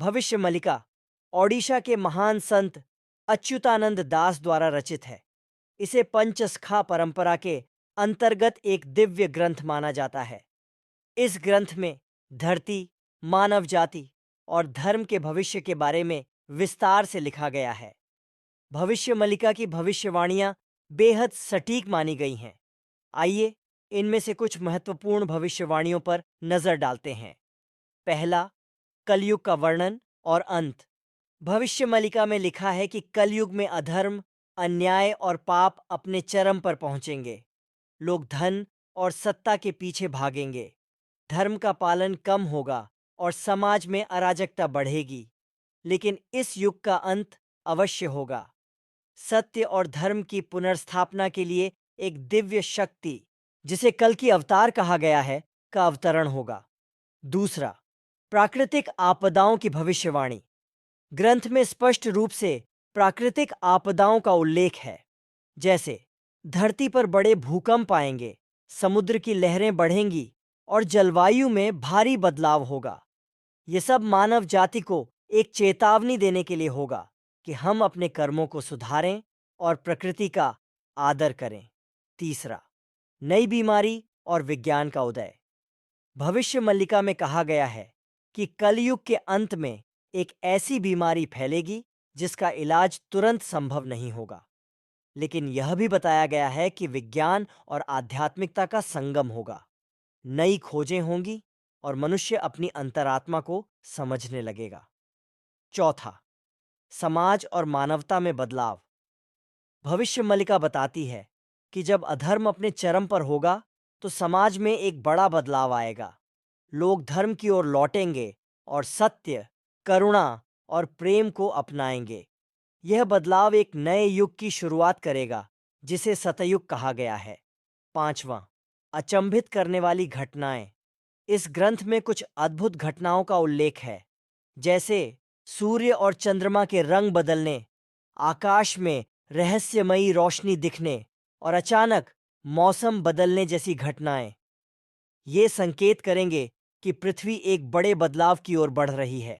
भविष्य मलिका ओडिशा के महान संत अच्युतानंद दास द्वारा रचित है। इसे पंचसखा परंपरा के अंतर्गत एक दिव्य ग्रंथ माना जाता है। इस ग्रंथ में धरती, मानव जाति और धर्म के भविष्य के बारे में विस्तार से लिखा गया है। भविष्य मलिका की भविष्यवाणियां बेहद सटीक मानी गई हैं। आइए इनमें से कुछ महत्वपूर्ण भविष्यवाणियों पर नजर डालते हैं। पहला, कलयुग का वर्णन और अंत। भविष्य मलिका में लिखा है कि कलयुग में अधर्म, अन्याय और पाप अपने चरम पर पहुंचेंगे। लोग धन और सत्ता के पीछे भागेंगे। धर्म का पालन कम होगा और समाज में अराजकता बढ़ेगी। लेकिन इस युग का अंत अवश्य होगा। सत्य और धर्म की पुनर्स्थापना के लिए एक दिव्य शक्ति, जिसे कल की अवतार कहा गया है, का अवतरण होगा। दूसरा, प्राकृतिक आपदाओं की भविष्यवाणी। ग्रंथ में स्पष्ट रूप से प्राकृतिक आपदाओं का उल्लेख है, जैसे धरती पर बड़े भूकंप आएंगे, समुद्र की लहरें बढ़ेंगी और जलवायु में भारी बदलाव होगा। ये सब मानव जाति को एक चेतावनी देने के लिए होगा कि हम अपने कर्मों को सुधारें और प्रकृति का आदर करें। तीसरा, नई बीमारी और विज्ञान का उदय। भविष्य मल्लिका में कहा गया है कि कलयुग के अंत में एक ऐसी बीमारी फैलेगी जिसका इलाज तुरंत संभव नहीं होगा। लेकिन यह भी बताया गया है कि विज्ञान और आध्यात्मिकता का संगम होगा। नई खोजें होंगी और मनुष्य अपनी अंतरात्मा को समझने लगेगा। चौथा, समाज और मानवता में बदलाव। भविष्य मल्लिका बताती है कि जब अधर्म अपने चरम पर होगा तो समाज में एक बड़ा बदलाव आएगा। लोग धर्म की ओर लौटेंगे और सत्य, करुणा और प्रेम को अपनाएंगे। यह बदलाव एक नए युग की शुरुआत करेगा, जिसे सतयुग कहा गया है। पांचवां, अचंभित करने वाली घटनाएं। इस ग्रंथ में कुछ अद्भुत घटनाओं का उल्लेख है, जैसे सूर्य और चंद्रमा के रंग बदलने, आकाश में रहस्यमयी रोशनी दिखने और अचानक मौसम बदलने जैसी घटनाएं। ये संकेत करेंगे कि पृथ्वी एक बड़े बदलाव की ओर बढ़ रही है।